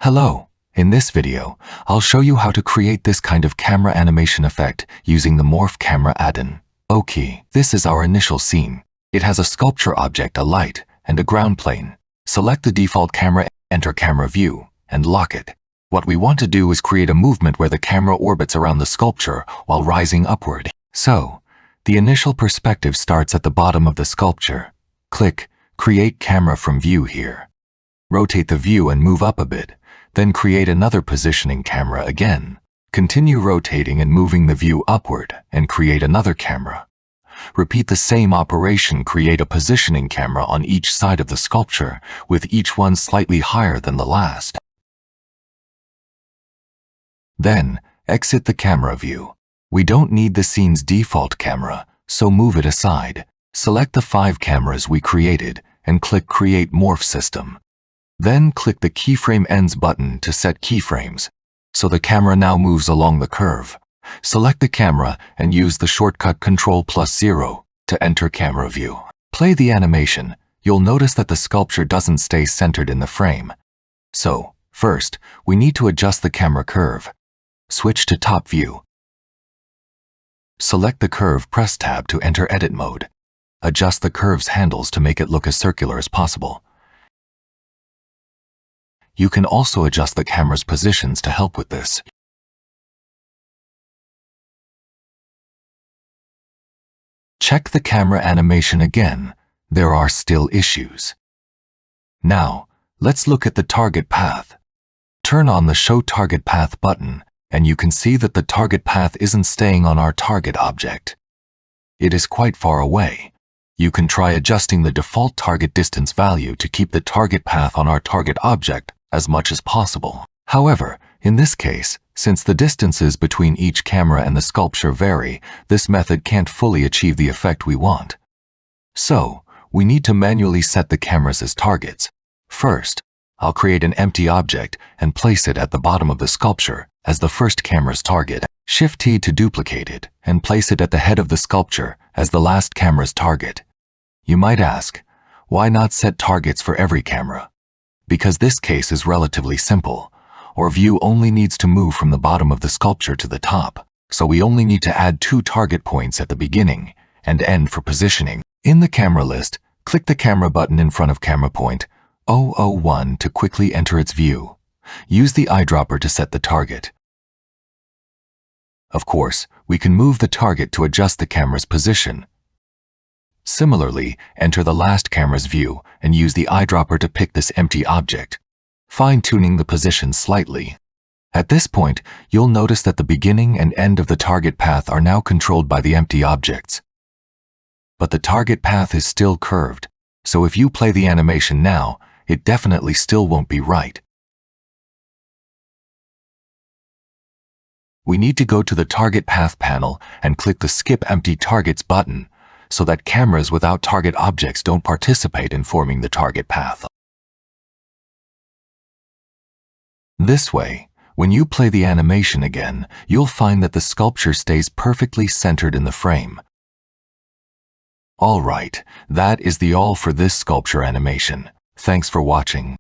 Hello, in this video, I'll show you how to create this kind of camera animation effect using the Morph Camera Addon. Okay, this is our initial scene. It has a sculpture object, a light, and a ground plane. Select the default camera, enter camera view, and lock it. What we want to do is create a movement where the camera orbits around the sculpture while rising upward. So, the initial perspective starts at the bottom of the sculpture. Click Create Camera from View here. Rotate the view and move up a bit. Then create another positioning camera again. Continue rotating and moving the view upward and create another camera. Repeat the same operation, create a positioning camera on each side of the sculpture, with each one slightly higher than the last. Then, exit the camera view. We don't need the scene's default camera, so move it aside. Select the 5 cameras we created and click Create Morph System. Then click the Keyframe Ends button to set keyframes. So the camera now moves along the curve. Select the camera and use the shortcut Ctrl+0 to enter camera view. Play the animation. You'll notice that the sculpture doesn't stay centered in the frame. So, first, we need to adjust the camera curve. Switch to top view. Select the curve, press tab to enter edit mode. Adjust the curve's handles to make it look as circular as possible. You can also adjust the camera's positions to help with this. Check the camera animation again. There are still issues. Now, let's look at the target path. Turn on the Show Target Path button, and you can see that the target path isn't staying on our target object. It is quite far away. You can try adjusting the default target distance value to keep the target path on our target object as much as possible. However, in this case, since the distances between each camera and the sculpture vary, this method can't fully achieve the effect we want. So, we need to manually set the cameras as targets. First, I'll create an empty object and place it at the bottom of the sculpture as the first camera's target. Shift-T to duplicate it and place it at the head of the sculpture as the last camera's target. You might ask, why not set targets for every camera? Because this case is relatively simple. Our view only needs to move from the bottom of the sculpture to the top, so we only need to add 2 target points at the beginning and end for positioning. In the camera list, click the camera button in front of camera point 001 to quickly enter its view. Use the eyedropper to set the target. Of course, we can move the target to adjust the camera's position. Similarly, enter the last camera's view and use the eyedropper to pick this empty object, fine-tuning the position slightly. At this point, you'll notice that the beginning and end of the target path are now controlled by the empty objects. But the target path is still curved, so if you play the animation now, it definitely still won't be right. We need to go to the Target Path panel and click the Skip Empty Targets button, so that cameras without target objects don't participate in forming the target path. This way, when you play the animation again, you'll find that the sculpture stays perfectly centered in the frame. Alright, that is all for this sculpture animation. Thanks for watching.